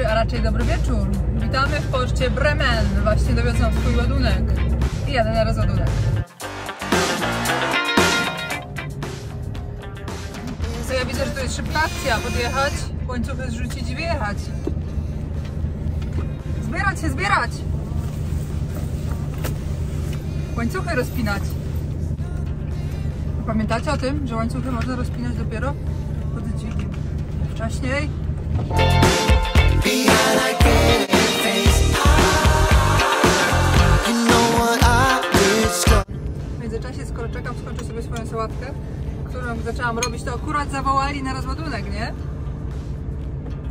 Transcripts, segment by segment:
dobry, a raczej dobry wieczór. Witamy w porcie Bremen. Właśnie dowiozłam swój ładunek i jadę na rozładunek. To ja widzę, że to jest szybka akcja. Podjechać, łańcuchy zrzucić i wyjechać. Zbierać się, zbierać! Łańcuchy rozpinać. Pamiętacie o tym, że łańcuchy można rozpinać dopiero po dźwigiem? Wcześniej w międzyczasie, skoro czekam, skończę sobie swoją sałatkę, którą zaczęłam robić, to akurat zawołali na rozładunek, nie?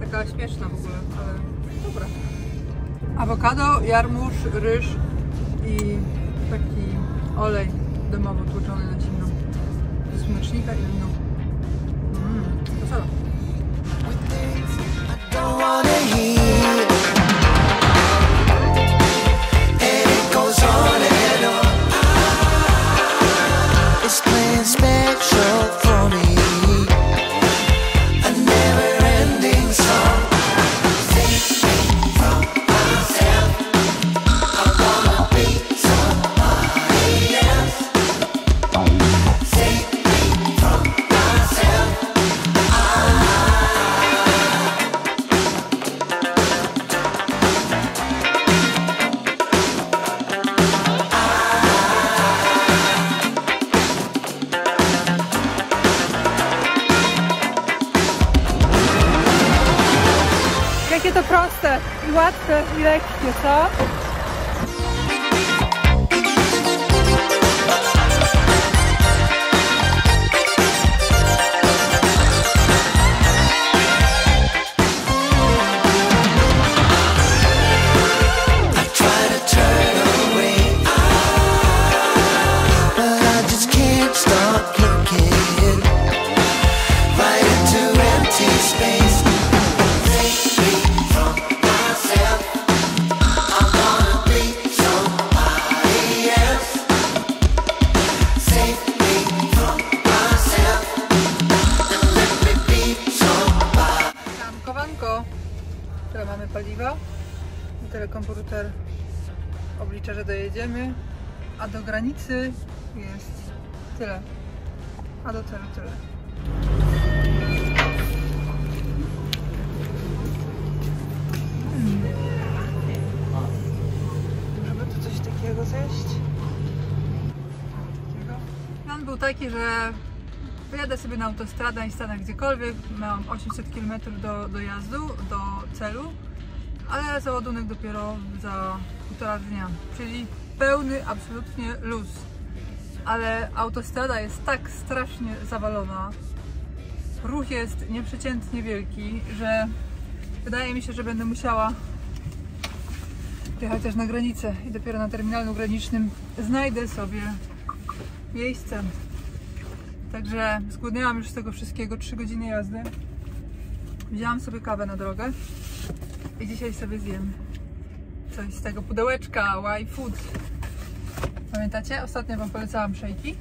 Taka śmieszna w ogóle, ale dobra. Awokado, jarmuż, ryż i taki olej domowo tłuczony na zimno. Z słonecznika i wino. Wesela. Jakie to proste i łatwe i lekkie, co? Tyle mamy paliwa i telekomputer oblicza, że dojedziemy, a do granicy jest tyle, a do celu tyle. Żeby tu coś takiego zjeść. Plan był taki, że wyjadę sobie na autostradę i stanę gdziekolwiek. Miałam 800 km do dojazdu, do celu, ale załadunek dopiero za 1,5 dnia, czyli pełny absolutnie luz. Ale autostrada jest tak strasznie zawalona, ruch jest nieprzeciętnie wielki, że wydaje mi się, że będę musiała jechać aż na granicę i dopiero na terminalu granicznym znajdę sobie miejsce. Także zgłodniałam już z tego wszystkiego 3 godziny jazdy. Wzięłam sobie kawę na drogę i dzisiaj sobie zjem coś z tego pudełeczka Y-Food. Pamiętacie? Ostatnio wam polecałam szejki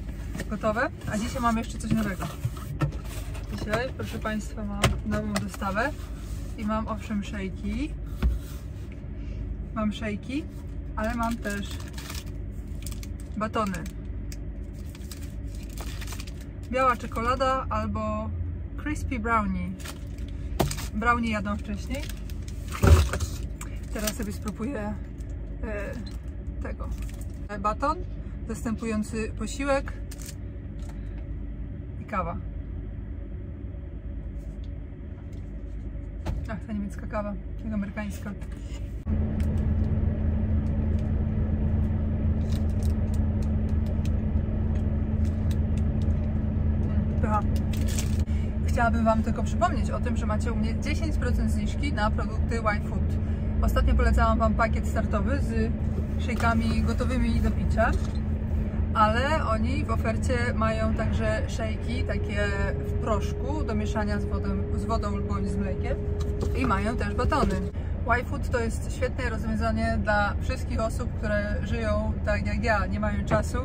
gotowe, a dzisiaj mam jeszcze coś nowego. Dzisiaj, proszę Państwa, mam nową dostawę i mam owszem szejki. Mam szejki, ale mam też batony. Biała czekolada albo crispy brownie. Brownie jadą wcześniej. Teraz sobie spróbuję tego. Baton, zastępujący posiłek i kawa. Ach, ta niemiecka kawa, jak amerykańska. Chciałabym wam tylko przypomnieć o tym, że macie u mnie 10% zniżki na produkty Y-Food. Ostatnio polecałam wam pakiet startowy z szejkami gotowymi do picia, ale oni w ofercie mają także szejki takie w proszku do mieszania z wodą bądź z mlekiem i mają też batony. Y-Food to jest świetne rozwiązanie dla wszystkich osób, które żyją tak jak ja, nie mają czasu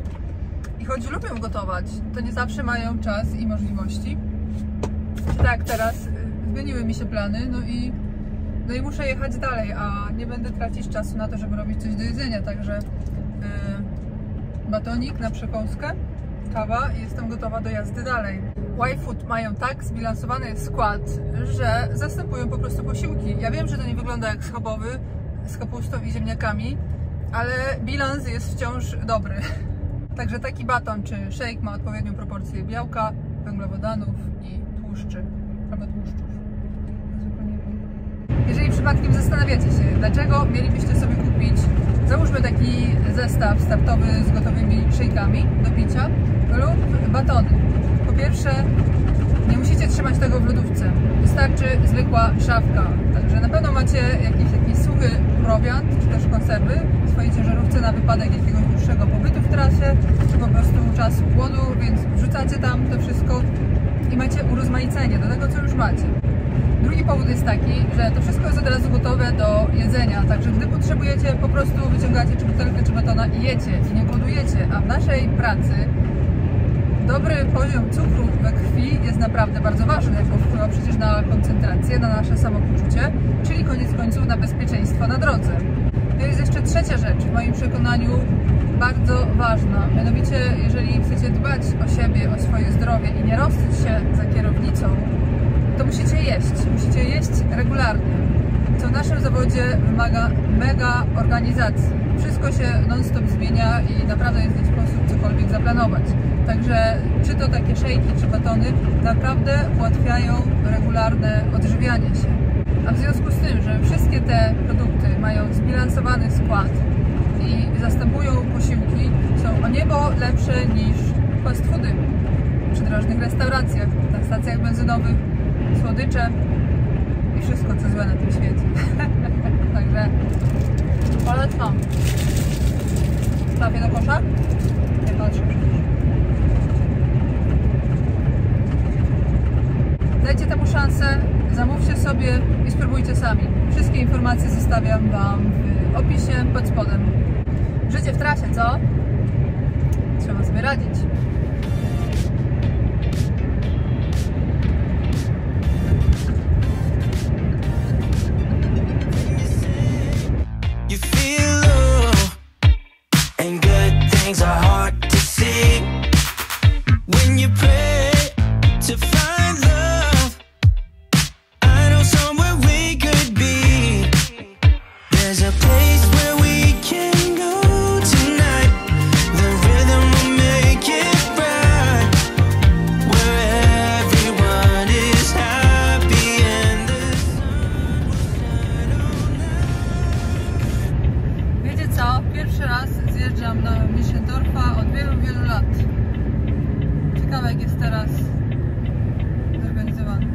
i choć lubią gotować, to nie zawsze mają czas i możliwości. Tak, teraz zmieniły mi się plany, no i No i muszę jechać dalej, a nie będę tracić czasu na to, żeby robić coś do jedzenia, także batonik na przekąskę, kawa i jestem gotowa do jazdy dalej. Y-Food mają tak zbilansowany skład, że zastępują po prostu posiłki. Ja wiem, że to nie wygląda jak schabowy z kapustą i ziemniakami, ale bilans jest wciąż dobry. Także taki baton czy shake ma odpowiednią proporcję białka, węglowodanów i tłuszczy, albo tłuszczów. Jeżeli przypadkiem zastanawiacie się, dlaczego mielibyście sobie kupić, załóżmy taki zestaw startowy z gotowymi shake'ami do picia lub batony. Po pierwsze, nie musicie trzymać tego w lodówce. Wystarczy zwykła szafka. Także na pewno macie jakiś suchy prowiant, czy też konserwy w swojej ciężarówce na wypadek jakiegoś dłuższego pobytu w trasie, czy po prostu czasu głodu, więc wrzucacie tam to wszystko i macie urozmaicenie do tego, co już macie. Drugi powód jest taki, że to wszystko jest od razu gotowe do jedzenia, także gdy potrzebujecie, po prostu wyciągacie czy butelkę, czy batona i jecie i nie głodujecie, a w naszej pracy dobry poziom cukru we krwi jest naprawdę bardzo ważny, bo wpływa przecież na koncentrację, na nasze samopoczucie, czyli koniec końców na bezpieczeństwo na drodze. To jest jeszcze trzecia rzecz, w moim przekonaniu bardzo ważna, mianowicie jeżeli chcecie dbać o siebie, o swoje zdrowie i nie rozsyć się za kierownicą, to musicie jeść regularnie, co w naszym zawodzie wymaga mega organizacji. Wszystko się non-stop zmienia i naprawdę jest nie sposób cokolwiek zaplanować. Także czy to takie shake'i, czy batony naprawdę ułatwiają regularne odżywianie się. A w związku z tym, że wszystkie te produkty mają zbilansowany skład i zastępują posiłki, są o niebo lepsze niż fast foody w przydrożnych restauracjach, na stacjach benzynowych, słodycze i wszystko, co złe na tym świecie. Także polecam. Trafię do kosza? Nie patrzę przecież. Dajcie temu szansę, zamówcie sobie i spróbujcie sami. Wszystkie informacje zostawiam Wam w opisie pod spodem. Życie w trasie, co? Trzeba sobie radzić. Jak jest teraz zorganizowany.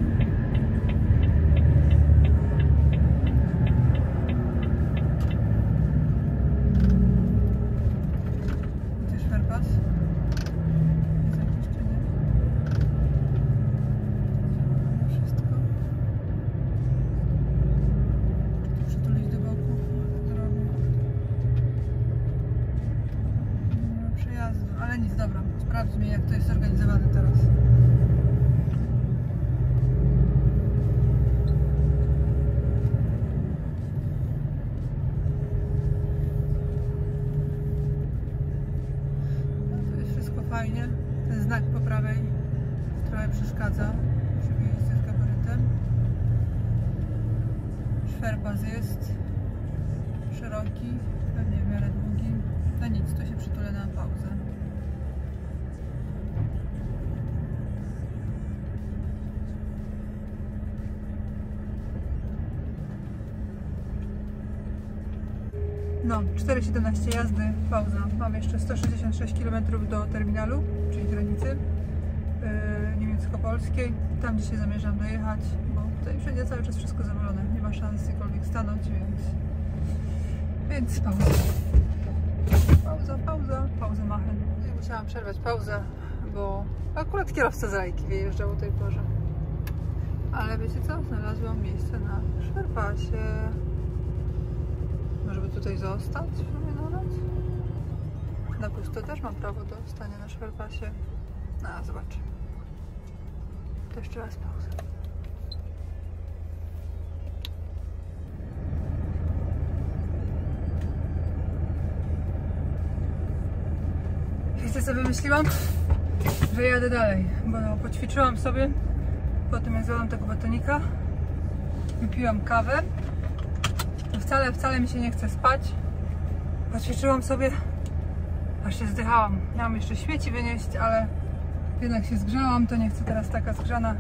Gdzie szwerpas? Jest jakiś czy nie? Wszystko. Czy to przytulić do boku drogi? Nie ma przejazdu, ale nic, dobra. Sprawdźmy, jak to jest zorganizowane teraz. No, to jest wszystko fajnie. Ten znak po prawej trochę przeszkadza przy wyjeździe z gabarytem. Szwerpas jest szeroki, pewnie w miarę długi. No nic, to się przytulę na pauzę. No, 4,17 jazdy, pauza. Mam jeszcze 166 km do terminalu, czyli granicy niemiecko-polskiej. Tam dzisiaj zamierzam dojechać, bo tutaj wszędzie cały czas wszystko zawalone. Nie ma szans gdziekolwiek stanąć, więc pauza. Pauza machen. Ja musiałam przerwać pauzę, bo akurat kierowca z Rajki wyjeżdżał o tej porze. Ale wiecie co? Znalazłam miejsce na szwerpasie. Żeby tutaj zostać w sumie na noc? Na pusto też mam prawo do stania na szwerpasie. No, zobaczymy. To jeszcze raz pauzę. wiecie co wymyśliłam? Że jadę dalej, bo no, poćwiczyłam sobie po tym jak zjadłam tego batonika, wypiłam kawę, to wcale mi się nie chce spać. Poćwiczyłam sobie, aż się zdychałam. Miałam jeszcze śmieci wynieść, ale jednak się zgrzałam, to nie chcę teraz taka zgrzana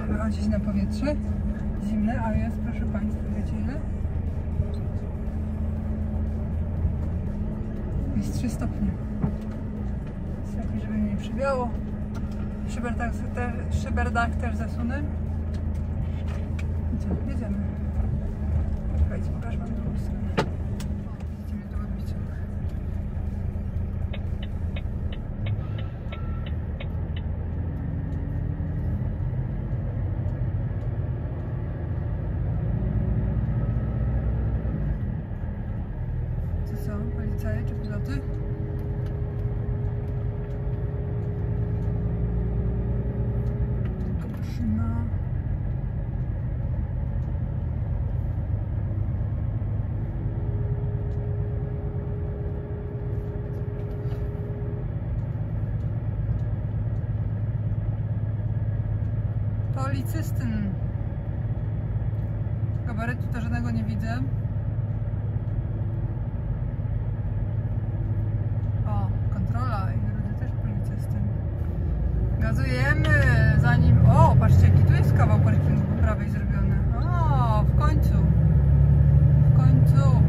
wychodzić na powietrze. Zimne, a jest, proszę Państwa, wiecie ile? Jest 3 stopnie. Lepiej, żeby mnie nie przywiało. Szyberdach też zasunę. I co? Jedziemy. Słuchajcie, pokażę Wam drugą stronę. Widzimy tu odbiciu. Co są? Policaje czy piloty? Policystyn. Gabarytu to żadnego nie widzę. O, kontrola i drugi też policystyn. Gazujemy zanim... O, patrzcie jaki tu jest kawał parkingu po prawej zrobiony. O, w końcu. W końcu.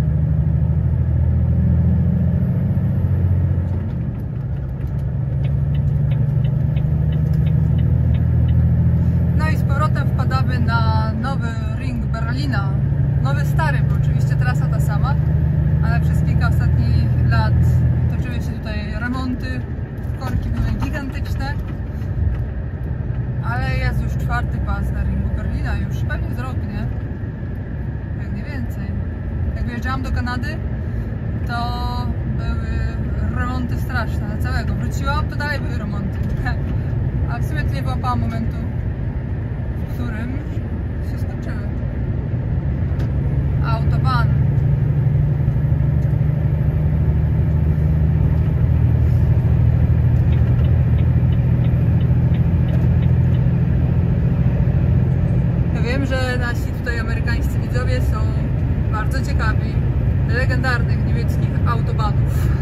Wpadamy na nowy ring Berlina. Nowy, stary, bo oczywiście trasa ta sama, ale przez kilka ostatnich lat toczyły się tutaj remonty, korki były gigantyczne, ale jest już 4. pas na ringu Berlina, już pewnie z rok, nie? Jak nie więcej. Jak wyjeżdżałam do Kanady, to były remonty straszne, na całego. Wróciłam, to dalej były remonty. A w sumie to nie wyłapałam momentu, w którym się skończyły. Autobahn. Ja wiem, że nasi tutaj amerykańscy widzowie są bardzo ciekawi legendarnych niemieckich autobanów.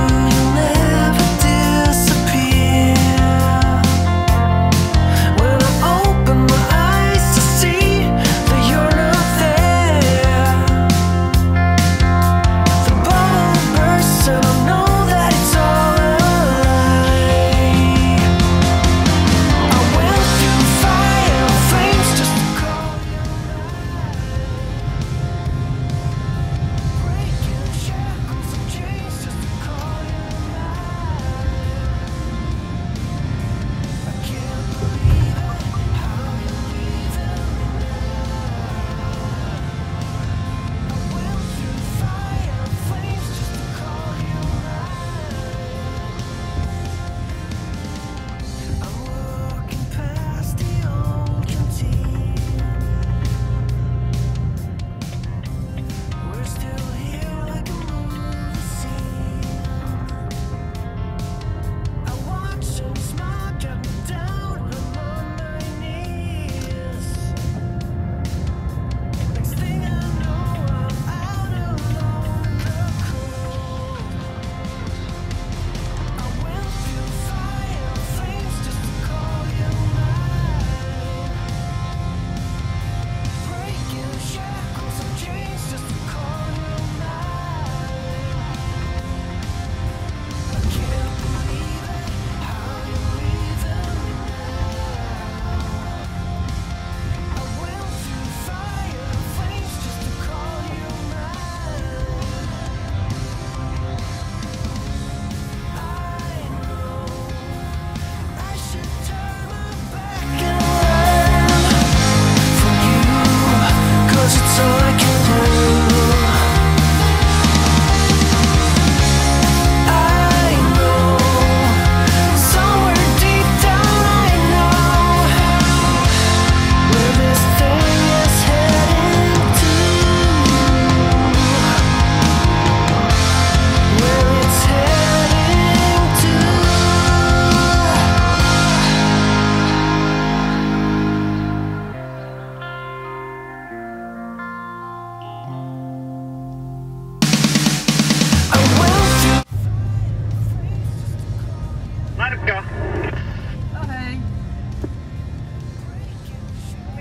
I knew you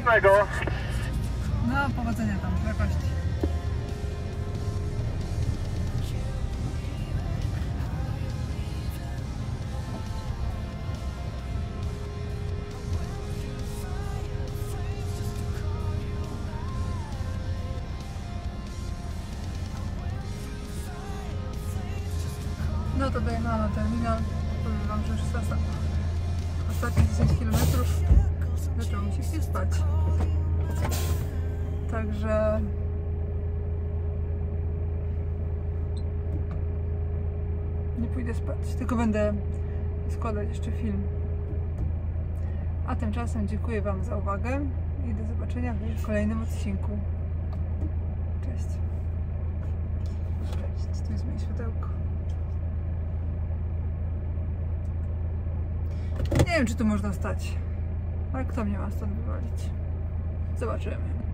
Smacznego. No, powodzenia tam w jakości. No to dojechałam na terminal. Powiem wam, że już ostatnie 10 km zaczęło mi się chce spać. Także nie pójdę spać, tylko będę składać jeszcze film. A tymczasem dziękuję wam za uwagę i do zobaczenia w kolejnym odcinku. Cześć. Cześć, tu jest moje światełko. Nie wiem, czy tu można stać, ale kto mnie ma stąd wywalić? Zobaczymy.